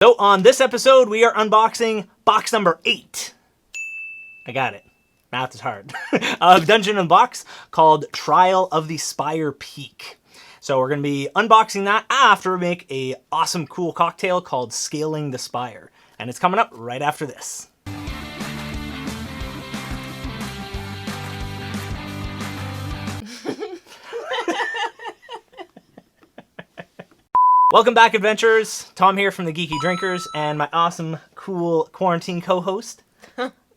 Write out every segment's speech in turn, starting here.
So on this episode, we are unboxing box number 8. I got it. Math is hard. Of Dungeon & Box called Trial of the Spire Peak. So we're going to be unboxing that after we make a awesome cool cocktail called Scaling the Spire. And it's coming up right after this. Welcome back, adventurers. Tom here from the Geeky Drinkers and my awesome, cool quarantine co-host,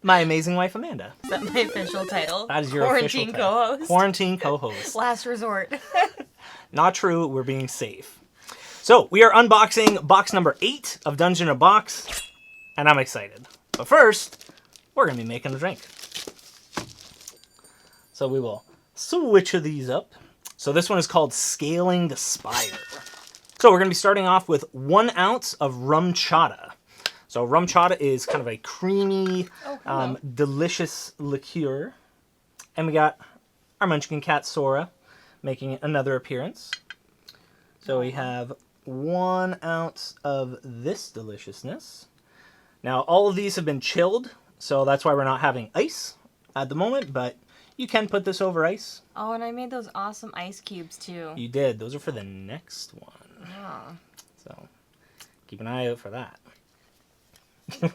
my amazing wife, Amanda. Is that my official title? That is your Quarantine official title. co-host. Quarantine co-host. Last resort. Not true. We're being safe. So we are unboxing box number 8 of Dungeon & Box, and I'm excited. But first, we're going to be making a drink. So we will switch these up. So this one is called Scaling the Spire. So we're going to be starting off with 1 ounce of Rum Chata. So Rum Chata is kind of a creamy, delicious liqueur. And we got our Munchkin cat, Sora, making another appearance. So we have 1 ounce of this deliciousness. Now, all of these have been chilled, so that's why we're not having ice at the moment, but you can put this over ice. Oh, and I made those awesome ice cubes, too. You did. Those are for the next one. Oh. So, keep an eye out for that.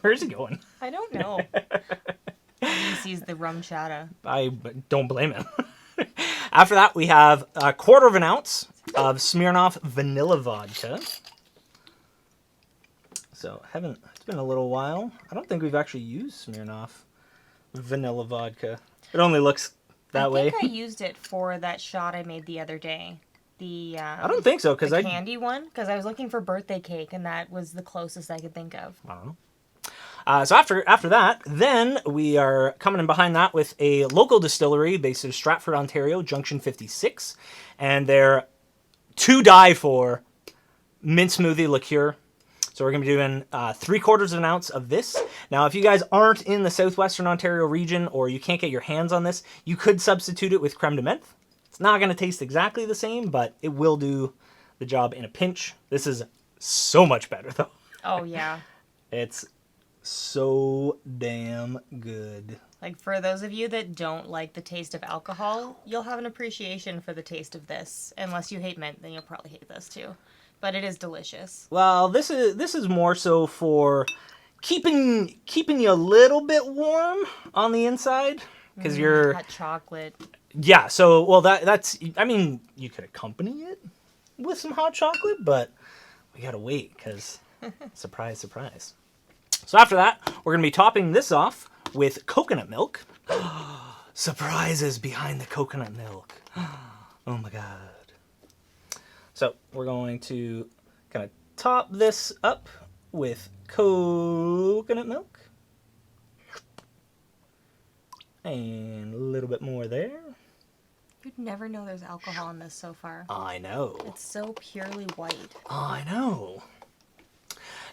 Where's it going? I don't know. He sees the Rum Chata. I don't blame him. After that, we have 1/4 ounce of Smirnoff vanilla vodka. So, it's been a little while. I don't think we've actually used Smirnoff vanilla vodka. It only looks that way. I think I used it for that shot I made the other day. I don't think so, because the candy one, because I was looking for birthday cake, and that was the closest I could think of. I don't know. So after that, then we are coming in behind that with a local distillery based in Stratford, Ontario, Junction 56, and they're to die for mint smoothie liqueur. So we're going to be doing 3/4 ounce of this. Now, if you guys aren't in the southwestern Ontario region or you can't get your hands on this, you could substitute it with creme de menthe. It's not going to taste exactly the same, but it will do the job in a pinch. This is so much better, though. Oh, yeah. It's so damn good. Like, for those of you that don't like the taste of alcohol, you'll have an appreciation for the taste of this. Unless you hate mint, then you'll probably hate this, too. But it is delicious. Well, this is more so for keeping you a little bit warm on the inside, because you're hot chocolate. Yeah, so well that's I mean, you could accompany it with some hot chocolate, but we gotta wait because surprise, surprise. So after that, we're gonna be topping this off with coconut milk. Surprises behind the coconut milk. Oh my god. So we're going to kind of top this up with coconut milk. And a little bit more there. You'd never know there's alcohol in this so far. I know. It's so purely white. I know.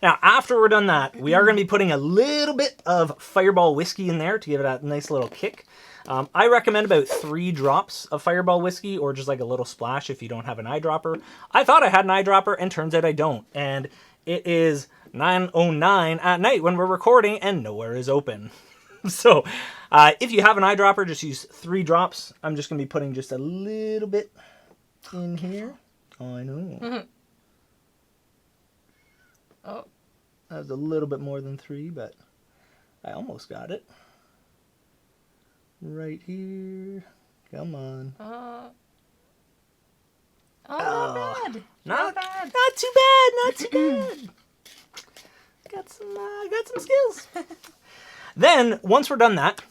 Now, after we're done that, we are going to be putting a little bit of Fireball whiskey in there to give it a nice little kick. I recommend about 3 drops of Fireball whiskey, or just like a little splash if you don't have an eyedropper. I thought I had an eyedropper, and turns out I don't. And it is 9:09 at night when we're recording, and nowhere is open. So, if you have an eyedropper, just use 3 drops. I'm just going to be putting just a little bit in here. Oh, I know. Oh. That was a little bit more than 3, but I almost got it. Right here. Come on. Not bad. Not bad. Not too bad. Not too bad. Got some skills. Then, once we're done that,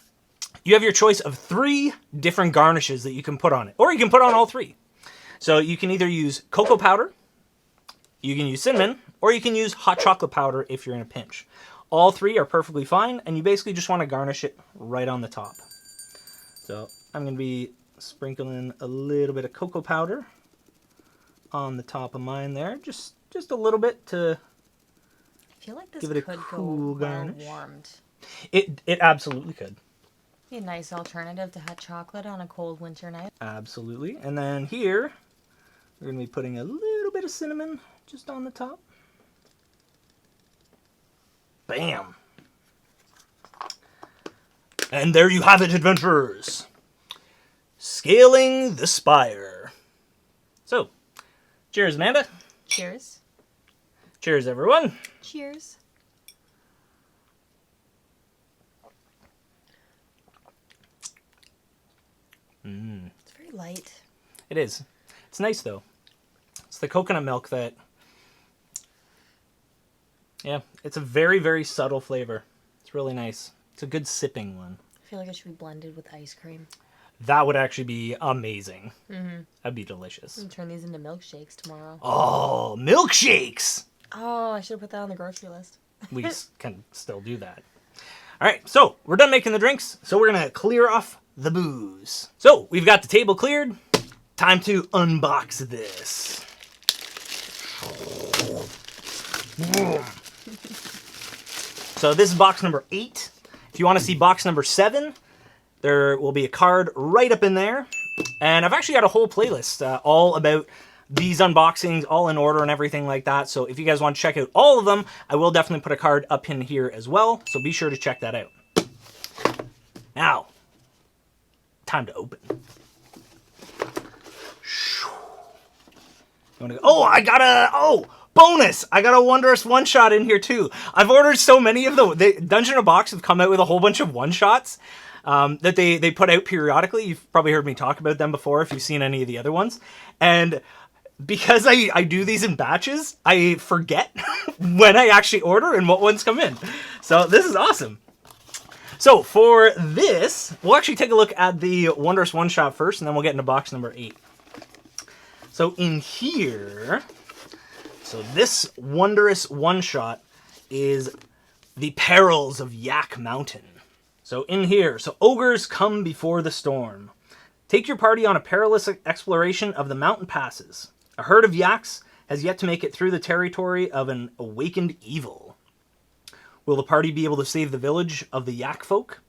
you have your choice of 3 different garnishes that you can put on it. Or you can put on all 3. So you can either use cocoa powder, you can use cinnamon, or you can use hot chocolate powder if you're in a pinch. All 3 are perfectly fine, and you basically just want to garnish it right on the top. So I'm going to be sprinkling a little bit of cocoa powder on the top of mine there. Just a little bit to I feel like this give it a could cool go garnish. well warmed. It absolutely could. Be a nice alternative to hot chocolate on a cold winter night. Absolutely. And then here, we're going to be putting a little bit of cinnamon just on the top. Bam. And there you have it, adventurers. Scaling the Spire. So, cheers, Amanda. Cheers. Cheers, everyone. Cheers. It's very light. It is. It's nice, though. It's the coconut milk that... Yeah, it's a very, very subtle flavor. It's really nice. It's a good sipping one. I feel like it should be blended with ice cream. That would actually be amazing. Mm-hmm. That'd be delicious. I'm gonna turn these into milkshakes tomorrow. Oh, milkshakes! Oh, I should have put that on the grocery list. We can still do that. All right, so we're done making the drinks, so we're going to clear off the booze. So we've got the table cleared. Time to unbox this. So this is box number 8. If you want to see box number 7, there will be a card right up in there. And I've actually got a whole playlist all about these unboxings, all in order and everything like that. So if you guys want to check out all of them, I will definitely put a card up in here as well. So be sure to check that out. Now, time to open. Bonus! I got a Wondrous One Shot in here too. I've ordered so many of the Dungeon of Box have come out with a whole bunch of one shots that they put out periodically. You've probably heard me talk about them before if you've seen any of the other ones. And because I do these in batches, I forget when I actually order and what ones come in. So this is awesome. So for this, we'll actually take a look at the Wondrous One Shot first, and then we'll get into box number 8. So in here, so this Wondrous One Shot is the Perils of Yak Mountain. So in here, so ogres come before the storm. Take your party on a perilous exploration of the mountain passes. A herd of yaks has yet to make it through the territory of an awakened evil. Will the party be able to save the village of the yak folk?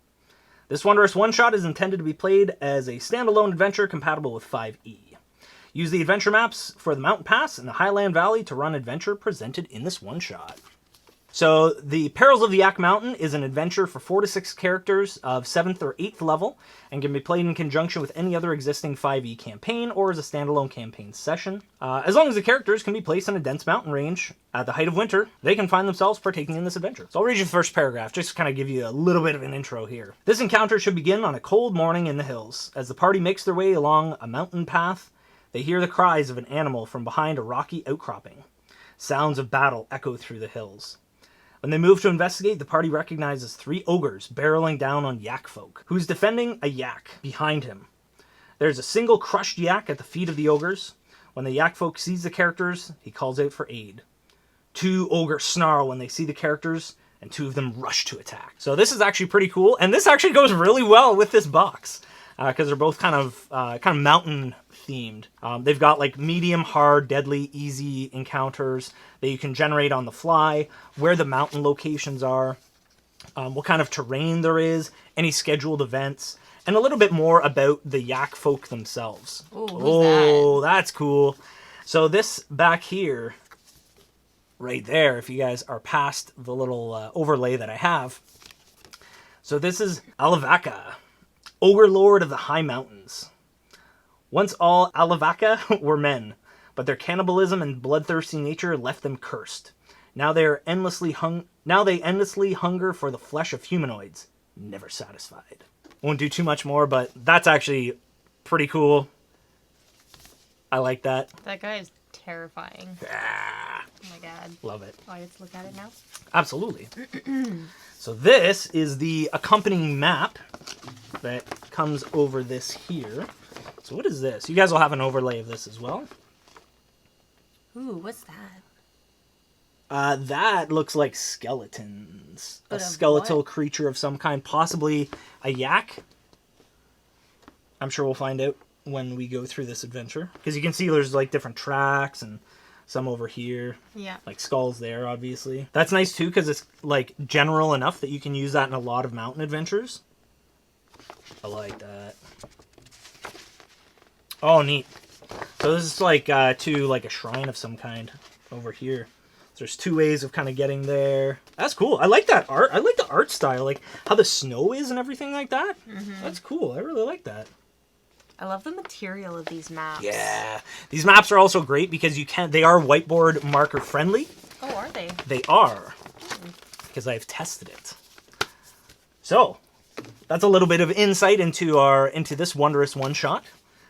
This Wondrous One Shot is intended to be played as a standalone adventure compatible with 5e. Use the adventure maps for the mountain pass and the Highland Valley to run adventure presented in this one shot. So the Perils of the Yak Mountain is an adventure for 4 to 6 characters of 7th or 8th level and can be played in conjunction with any other existing 5e campaign or as a standalone campaign session. As long as the characters can be placed in a dense mountain range at the height of winter, they can find themselves partaking in this adventure. So I'll read you the first paragraph, just to kind of give you a little bit of an intro here. This encounter should begin on a cold morning in the hills. As the party makes their way along a mountain path, they hear the cries of an animal from behind a rocky outcropping. Sounds of battle echo through the hills. When they move to investigate, the party recognizes 3 ogres barreling down on yak folk, who's defending a yak behind him. There's a single crushed yak at the feet of the ogres. When the yak folk sees the characters, he calls out for aid. 2 ogres snarl when they see the characters, and 2 of them rush to attack. So this is actually pretty cool, and this actually goes really well with this box, because they're both kind of mountain themed. They've got like medium, hard, deadly, easy encounters that you can generate on the fly, where the mountain locations are, what kind of terrain there is, any scheduled events, and a little bit more about the yak folk themselves. Ooh, who's that? That's cool. So this back here, right there, if you guys are past the little overlay that I have. So this is Alavaka, Ogre Lord of the High Mountains. Once all Alavaka were men, but their cannibalism and bloodthirsty nature left them cursed. Now they endlessly hunger for the flesh of humanoids, never satisfied. Won't do too much more, but that's actually pretty cool. I like that. That guy is terrifying. Ah, Oh my god. love it. Oh, I get to look at it now? Absolutely. So this is the accompanying map that comes over this here. So what is this? You guys will have an overlay of this as well. Ooh, what's that? That looks like skeletons. But a of skeletal what? creature of some kind, possibly a yak. I'm sure we'll find out when we go through this adventure. Because you can see there's like different tracks and some over here. Yeah. Like skulls there, obviously. That's nice too, because it's like general enough that you can use that in a lot of mountain adventures. I like that. Oh, neat. So this is like to like a shrine of some kind over here. There's 2 ways of kind of getting there. That's cool. I like that art. I like the art style, like how the snow is and everything like that. That's cool. I really like that. I love the material of these maps. Yeah. These maps are also great because they are whiteboard marker friendly. Oh, are they? They are. Because I've tested it. So, that's a little bit of insight into this Wondrous One Shot.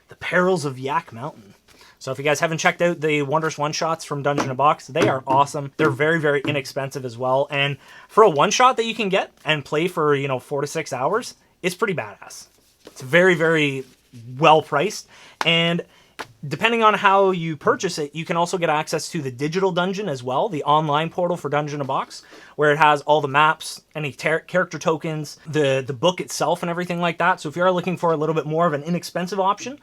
The Perils of Yak Mountain. So if you guys haven't checked out the Wondrous One Shots from Dungeon in a Box, they are awesome. They're very, very inexpensive as well. And for a one shot that you can get and play for, 4 to 6 hours, it's pretty badass. It's very, very well priced. And depending on how you purchase it, you can also get access to the digital dungeon as well, the online portal for Dungeon in a Box, where it has all the maps, any character tokens, the book itself and everything like that. So if you are looking for a little bit more of an inexpensive option,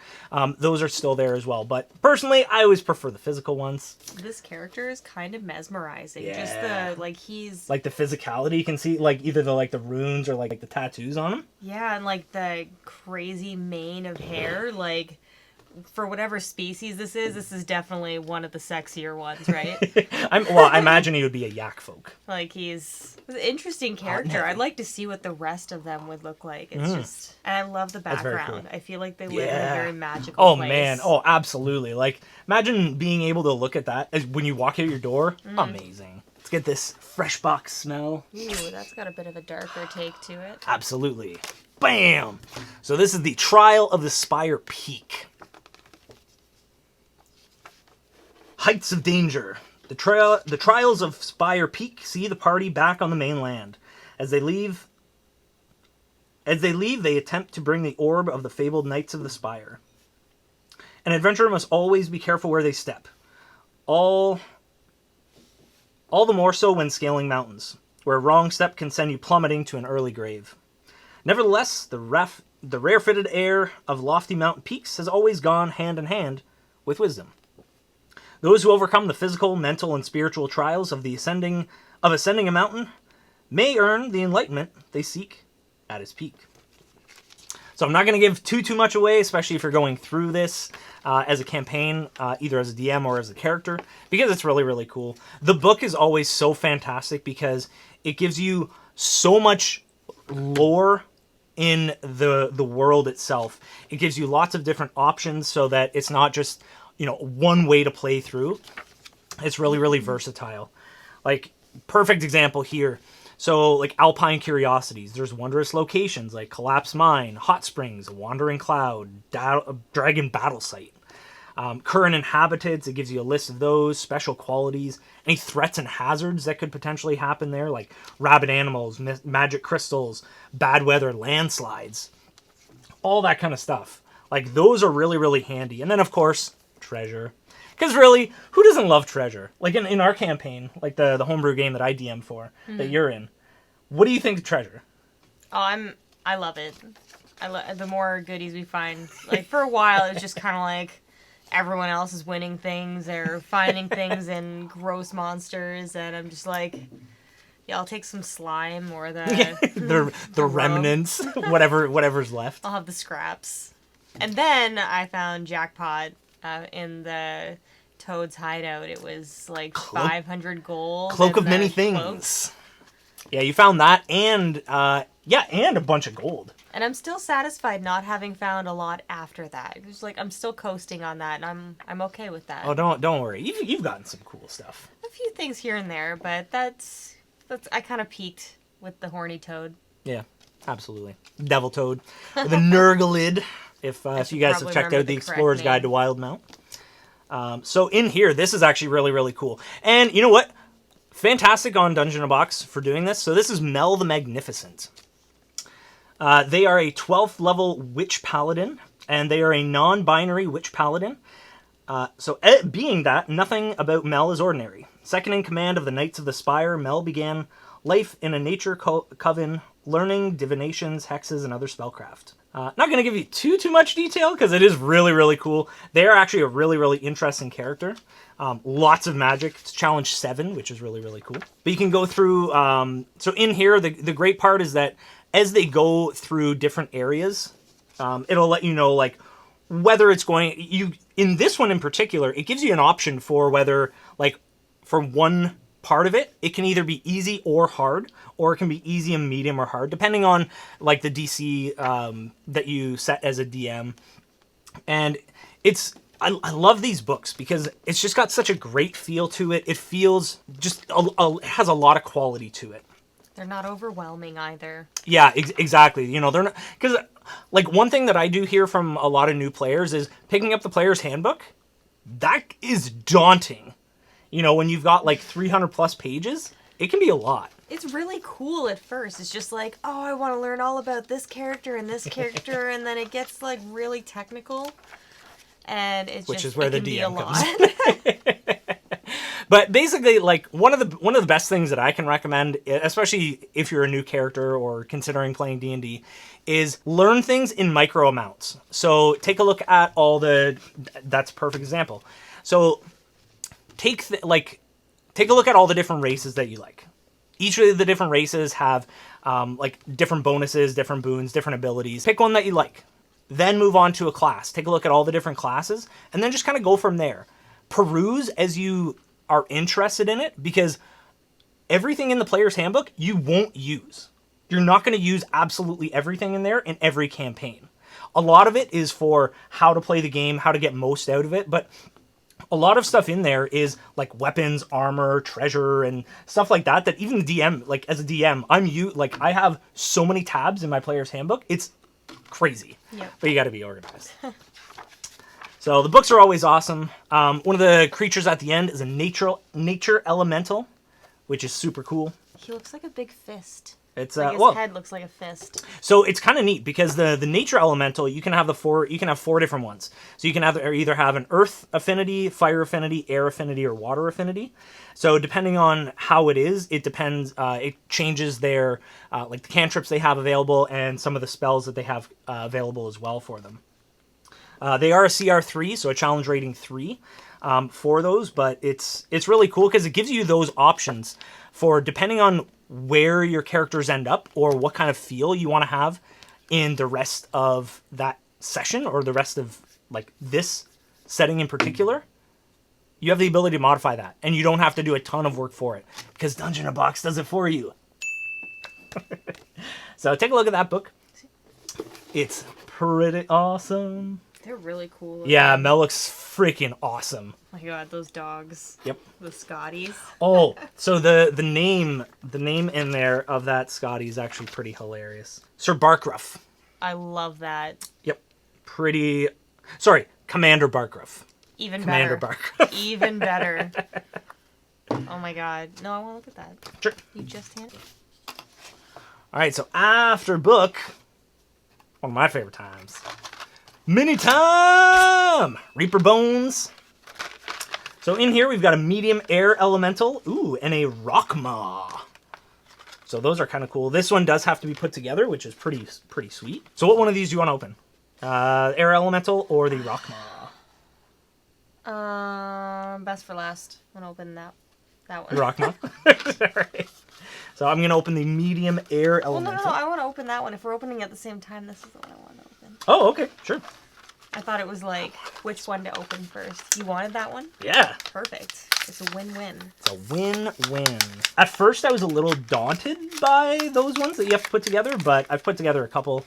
those are still there as well. But personally, I always prefer the physical ones. This character is kind of mesmerizing. Yeah. Just he's... Like the physicality, you can see either the runes or the tattoos on him. Yeah, and the crazy mane of hair, for whatever species this is definitely one of the sexier ones, right? I imagine he would be a yak folk. He's an interesting character. I'd like to see what the rest of them would look like. It's just... And I love the background. Cool. I feel like they live in a very magical place. Man. Oh, absolutely. Imagine being able to look at that when you walk out your door. Amazing. Let's get this fresh box smell. Ooh, that's got a bit of a darker take to it. Absolutely. Bam! So this is the Trial of the Spire Peak. Heights of Danger. The Trials of Spire Peak see the party back on the mainland. As they leave, they attempt to bring the orb of the fabled Knights of the Spire. An adventurer must always be careful where they step. All the more so when scaling mountains, where a wrong step can send you plummeting to an early grave. Nevertheless, the rare-fitted air of lofty mountain peaks has always gone hand in hand with wisdom. Those who overcome the physical, mental, and spiritual trials of ascending a mountain may earn the enlightenment they seek at its peak. So I'm not going to give too much away, especially if you're going through this as a campaign, either as a DM or as a character, because it's really, really cool. The book is always so fantastic because it gives you so much lore in the world itself. It gives you lots of different options so that it's not just one way to play through. It's really, really versatile. Perfect example here. So, Alpine Curiosities. There's wondrous locations like Collapse Mine, Hot Springs, Wandering Cloud, Dragon Battle Site. Current Inhabitants, it gives you a list of those, special qualities, any threats and hazards that could potentially happen there, like rabid animals, magic crystals, bad weather, landslides. All that kind of stuff. Those are really, really handy. And then, of course, treasure. Because really, who doesn't love treasure? In our campaign, the homebrew game that I DM for, that you're in, what do you think of treasure? Oh, I love it. The more goodies we find. For a while, it was just kind of everyone else is winning things or finding things in gross monsters, and I'm just yeah, I'll take some slime or the remnants, whatever's left. I'll have the scraps. And then I found Jackpot in the Toad's hideout. It was 500 gold. Cloak of many things. Cloak. Yeah, you found that and a bunch of gold. And I'm still satisfied not having found a lot after that. It's I'm still coasting on that, and I'm okay with that. Oh, don't worry. You've gotten some cool stuff. A few things here and there, but that's I kind of peaked with the horny toad. Yeah, absolutely. Devil toad, the Nurglid. If you guys have checked out the Explorer's Guide to Wildmount. So in here, this is actually really, really cool. And you know what? Fantastic on Dungeon in a Box for doing this. So this is Mel the Magnificent. They are a 12th level Witch Paladin, and they are a non-binary Witch Paladin. Being that, nothing about Mel is ordinary. Second in command of the Knights of the Spire, Mel began life in a nature coven, learning divinations, hexes, and other spellcraft. Not going to give you too much detail because it is really, really cool. They are actually a really, really interesting character. Lots of magic. It's challenge 7, which is really, really cool. But you can go through... so in here, the great part is that as they go through different areas, it'll let you know whether it's going... In this one in particular, it gives you an option for whether, for one part of it, it can either be easy or hard, or it can be easy and medium or hard, depending on like the DC that you set as a DM. And I love these books because it's just got such a great feel to it. It feels just it has a lot of quality to it. They're not overwhelming either. Yeah, exactly. You know, they're not, because like one thing that I do hear from a lot of new players is picking up the player's handbook. That is daunting. You know, when you've got like 300 plus pages, it can be a lot. It's really cool at first. It's just like, oh, I want to learn all about this character and this character, and then it gets like really technical. And it's Which just, is where it the can DM be a lot. But basically, like one of the best things that I can recommend, especially if you're a new character or considering playing D&D, is learn things in micro amounts. So take a look at that's a perfect example. So take a look at all the different races that you like. Each of the different races have like different bonuses, different boons, different abilities. Pick one that you like. Then move on to a class. Take a look at all the different classes, and then just kind of go from there. Peruse as you are interested in it, because everything in the player's handbook you won't use. You're not going to use absolutely everything in there in every campaign. A lot of it is for how to play the game, how to get most out of it, but a lot of stuff in there is like weapons, armor, treasure, and stuff like that even the DM, like as a DM, I have so many tabs in my player's handbook. It's crazy. Yep. But you got to be organized. So the books are always awesome. One of the creatures at the end is a nature elemental, which is super cool. He looks like a big fist. It's like his head looks like a fist. So it's kind of neat because the nature elemental, you can have four different ones. So you can either have an earth affinity, fire affinity, air affinity, or water affinity. So depending on how it is, it depends. It changes their like the cantrips they have available and some of the spells that they have available as well for them. They are a CR3, so a challenge rating 3 for those, but it's really cool because it gives you those options for depending on where your characters end up or what kind of feel you want to have in the rest of that session or the rest of like this setting in particular. You have the ability to modify that, and you don't have to do a ton of work for it because Dungeon in a Box does it for you. So take a look at that book. It's pretty awesome. They're really cool looking. Yeah, Mel looks freaking awesome. Oh my god, those dogs. Yep. The Scotties. Oh, so the name in there of that Scotty is actually pretty hilarious. Sir Barkruff. I love that. Yep. Commander Barkruff. Even Commander better. Barkruff. Even better. Oh my god. No, I want to look at that. Sure. You just handed. All right, so after book, one of my favorite times. Mini time! Reaper Bones. So in here we've got a medium air elemental, and a rockmaw. So those are kind of cool. This one does have to be put together, which is pretty sweet. So what one of these do you want to open? Air elemental or the rockmaw? Best for last. I'm gonna open that one. The rockmaw. All right. So I'm gonna open the medium air elemental. Well, no, I want to open that one. If we're opening at the same time, this is the one I want to open. Oh, okay, sure. I thought it was like which one to open first. You wanted that one? Yeah. Perfect. It's a win-win. It's a win-win. At first, I was a little daunted by those ones that you have to put together, but I've put together a couple.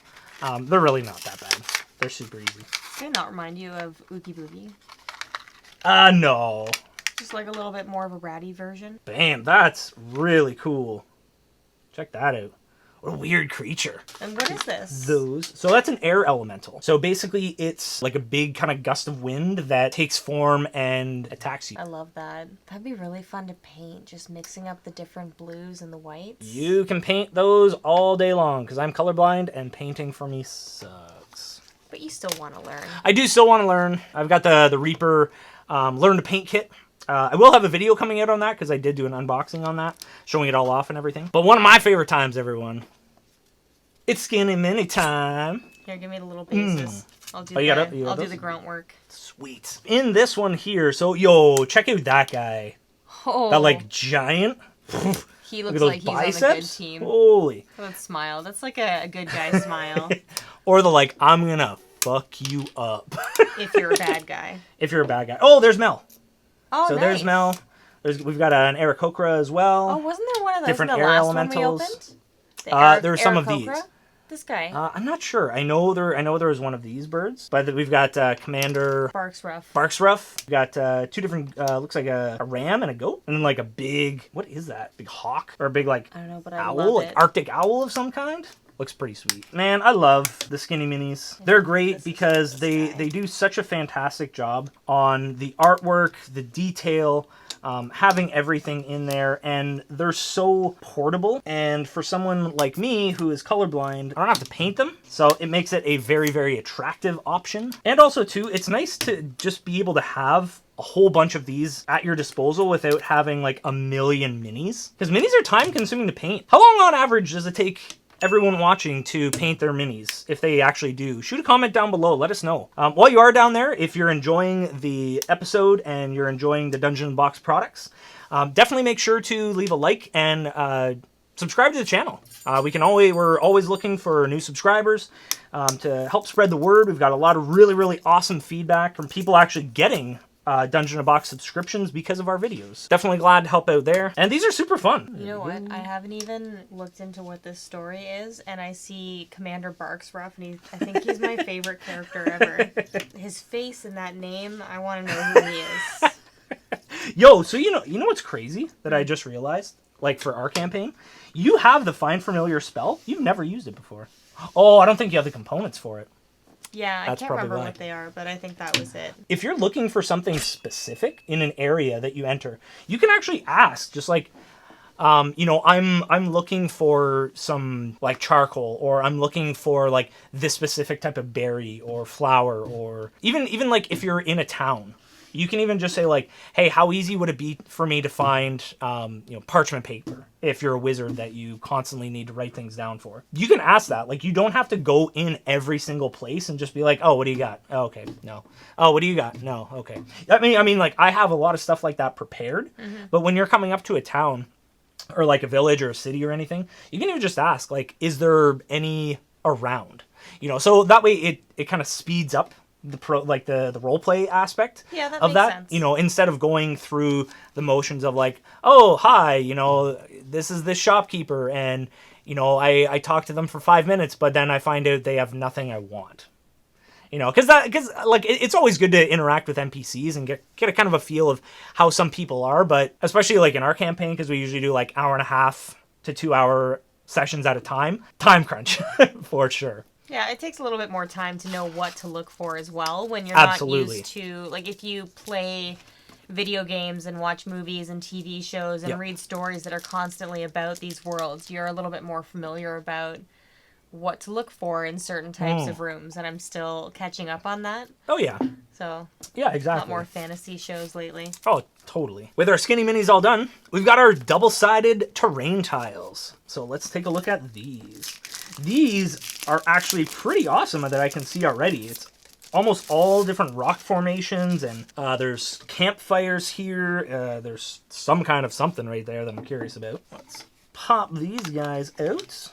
They're really not that bad. They're super easy. Did it not remind you of Oogie Boogie? No. Just like a little bit more of a ratty version. Bam, that's really cool. Check that out. What a weird creature. And what is this? So that's an air elemental. So basically it's like a big kind of gust of wind that takes form and attacks you. I love that. That'd be really fun to paint, just mixing up the different blues and the whites. You can paint those all day long because I'm colorblind and painting for me sucks. But you still want to learn. I do still want to learn. I've got the Reaper Learn to Paint kit. I will have a video coming out on that because I did do an unboxing on that, showing it all off and everything. But one of my favorite times, everyone. It's Skinny Mini time. Here, give me the little bases. I'll do I'll do the grunt work. Sweet. In this one here, so check out that guy. Oh. That like giant. He looks like he's biceps? on a good team. Holy. That smile. That's like a good guy smile. Or the like, I'm gonna fuck you up. If you're a bad guy. If you're a bad guy. Oh, there's Mel. Oh, so nice. there's Mel. We've got an Aarakocra as well. Oh, wasn't there one of those Different in the air last elementals. one we opened? There are some of these. This guy. I'm not sure. I know there was one of these birds, but we've got Commander Barks Rough. We've got two different. Looks like a ram and a goat, and then like a big. What is that? Big hawk or a big like I don't know, but I owl, love like it. Arctic owl of some kind. Looks pretty sweet. Man, I love the skinny minis. They're great because they do such a fantastic job on the artwork, the detail. Having everything in there, and they're so portable. And for someone like me who is colorblind, I don't have to paint them, so it makes it a very, very attractive option. And also too, it's nice to just be able to have a whole bunch of these at your disposal without having like a million minis, because minis are time consuming to paint. How long on average does it take everyone watching to paint their minis, if they actually do? Shoot a comment down below, let us know. While you are down there, if you're enjoying the episode and you're enjoying the Dungeon Box products, definitely make sure to leave a like and subscribe to the channel. We're always looking for new subscribers to help spread the word. We've got a lot of really, really awesome feedback from people actually getting Dungeon Box subscriptions because of our videos. Definitely glad to help out there. And these are super fun. You know what? I haven't even looked into what this story is, and I see Commander Barks Rough, and I think he's my favorite character ever. His face and that name, I want to know who he is. Yo, so you know what's crazy that I just realized? Like for our campaign, you have the Find Familiar spell. You've never used it before. Oh, I don't think you have the components for it. Yeah, That's I can't probably remember why. what they are, but I think that was it. If you're looking for something specific in an area that you enter, you can actually ask, just like, I'm looking for some like charcoal, or I'm looking for like this specific type of berry or flower, or even like if you're in a town, you can even just say like, hey, how easy would it be for me to find parchment paper if you're a wizard that you constantly need to write things down for. You can ask that. Like, you don't have to go in every single place and just be like, oh, what do you got? Oh, okay, no. Oh, what do you got? No, okay. I mean, like, I have a lot of stuff like that prepared, but when you're coming up to a town or like a village or a city or anything, you can even just ask, like, is there any around? So that way it kind of speeds up the role play aspect of that. Sense. Instead of going through the motions of like, oh, hi, this is this shopkeeper, and I talk to them for 5 minutes, but then I find out they have nothing I want. Because it's always good to interact with NPCs and get a kind of a feel of how some people are, but especially like in our campaign, because we usually do like 1.5 to 2 hour sessions at a time crunch for sure. Yeah, it takes a little bit more time to know what to look for as well when you're Absolutely. not used to, like, if you play video games and watch movies and TV shows and read stories that are constantly about these worlds, you're a little bit more familiar about what to look for in certain types of rooms, and I'm still catching up on that. Oh, yeah. So, yeah, exactly. A lot more fantasy shows lately. Oh, totally. With our skinny minis all done, we've got our double-sided terrain tiles. So let's take a look at these. These are actually pretty awesome that I can see already. It's almost all different rock formations, and there's campfires here. There's some kind of something right there that I'm curious about. Let's pop these guys out.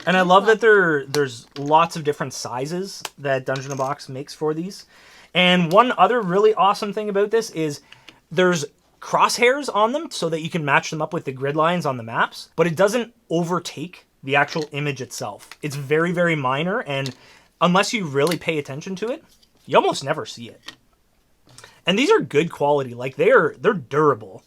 And I love that there's lots of different sizes that Dungeon Box makes for these. And one other really awesome thing about this is there's crosshairs on them so that you can match them up with the grid lines on the maps, but it doesn't overtake the actual image itself. It's very, very minor, and unless you really pay attention to it, you almost never see it. And these are good quality. Like, they're durable.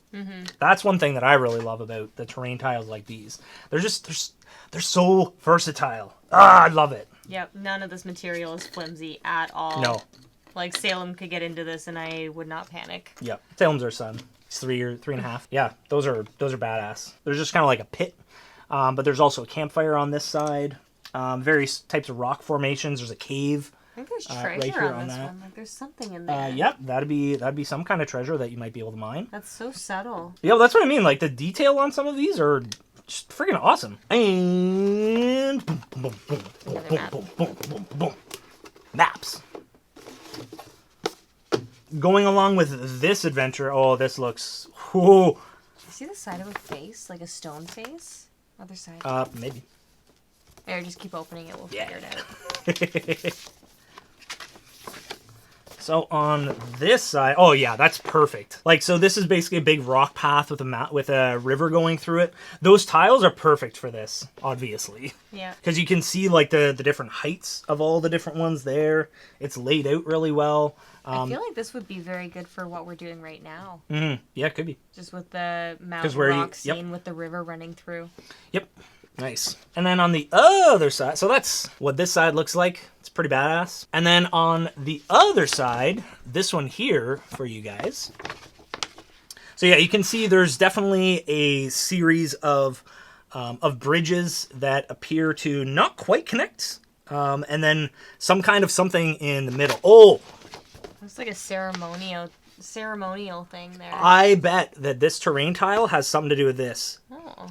That's one thing that I really love about the terrain tiles like these. They're so versatile. I love it. Yep, none of this material is flimsy at all. No. Like, Salem could get into this and I would not panic. Yep. Salem's our son. He's 3 or 3.5. Yeah, those are badass. There's just kind of like a pit, but there's also a campfire on this side. Various types of rock formations. There's a cave. I think there's treasure right here on this that. one. Like, there's something in there. Yep, that'd be some kind of treasure that you might be able to mine. That's so subtle. Yeah, that's what I mean. Like, the detail on some of these are just freaking awesome. And boom, boom, boom, boom, boom, boom, boom, boom, boom. Maps. Going along with this adventure, oh, this looks. Whoa. See the side of a face, like a stone face. Other side. Maybe. There, just keep opening it. We'll figure it out. So on this side, oh yeah, that's perfect. Like, so this is basically a big rock path with a river going through it. Those tiles are perfect for this, obviously. Yeah. Because you can see like the different heights of all the different ones there. It's laid out really well. I feel like this would be very good for what we're doing right now. Yeah, it could be. Just with the mountain rock scene with the river running through. Yep. Nice. And then on the other side, so that's what this side looks like. It's pretty badass. And then on the other side, this one here for you guys. So yeah, you can see there's definitely a series of bridges that appear to not quite connect. And then some kind of something in the middle. Oh! Looks like a ceremonial thing there. I bet that this terrain tile has something to do with this. Oh.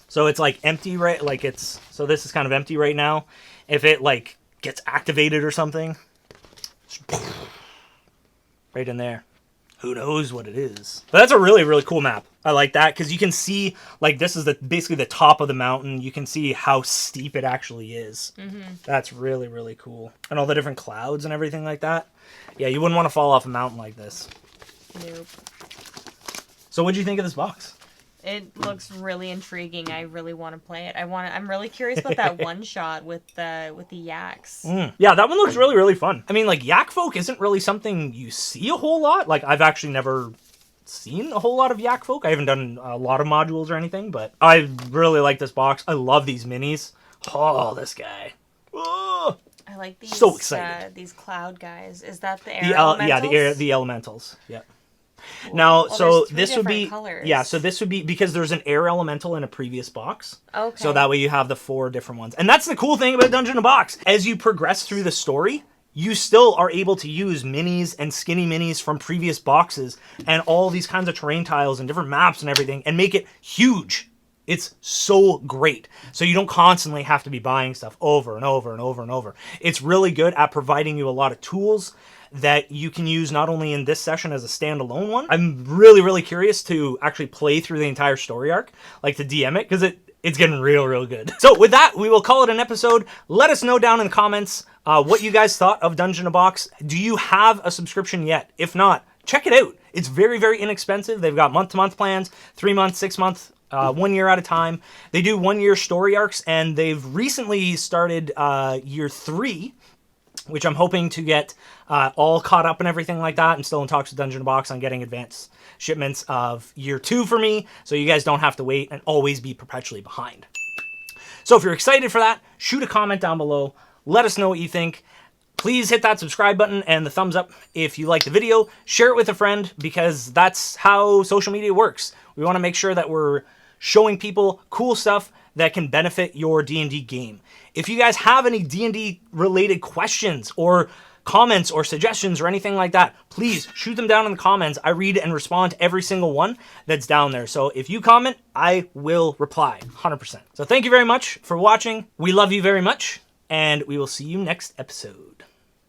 So it's like empty, right? Like it's, so this is kind of empty right now. If it like gets activated or something, right in there. Who knows what it is? But that's a really, really cool map. I like that because you can see like this is basically the top of the mountain. You can see how steep it actually is. That's really, really cool. And all the different clouds and everything like that. Yeah, you wouldn't want to fall off a mountain like this. Nope. So what do you think of this box? It looks really intriguing. I really want to play it. I'm really curious about that one shot with the yaks. Yeah, that one looks really, really fun. I mean, like, yak folk isn't really something you see a whole lot. Like, I've actually never seen a whole lot of yak folk. I haven't done a lot of modules or anything, but I really like this box. I love these minis. Oh, this guy. Oh, I like these. So excited. These cloud guys. Is that the air elementals? Yeah, the elementals. Yeah. Now, well, so this would be colors. Yeah, so this would be because there's an air elemental in a previous box. Okay. So that way you have the 4 different ones. And that's the cool thing about Dungeon in a Box. As you progress through the story, you still are able to use minis and skinny minis from previous boxes and all these kinds of terrain tiles and different maps and everything and make it huge. It's so great. So you don't constantly have to be buying stuff over and over and over and over. It's really good at providing you a lot of tools that you can use not only in this session as a standalone one. I'm really, really curious to actually play through the entire story arc, like to DM it, because it's getting real good. So with that, we will call it an episode. Let us know down in the comments what you guys thought of Dungeon in a Box. Do you have a subscription yet? If not, check it out. It's very, very inexpensive. They've got month-to-month plans, 3 months, 6 months, 1 year at a time. They do 1 year story arcs, and they've recently started year 3, which I'm hoping to get all caught up and everything like that. I'm still in talks with Dungeon in a Box on getting advanced shipments of year 2 for me, so you guys don't have to wait and always be perpetually behind. So if you're excited for that, shoot a comment down below. Let us know what you think. Please hit that subscribe button and the thumbs up if you like the video. Share it with a friend because that's how social media works. We want to make sure that we're showing people cool stuff that can benefit your D&D game. If you guys have any D&D related questions or comments or suggestions or anything like that, please shoot them down in the comments. I read and respond to every single one that's down there. So if you comment, I will reply 100%. So thank you very much for watching. We love you very much, and we will see you next episode.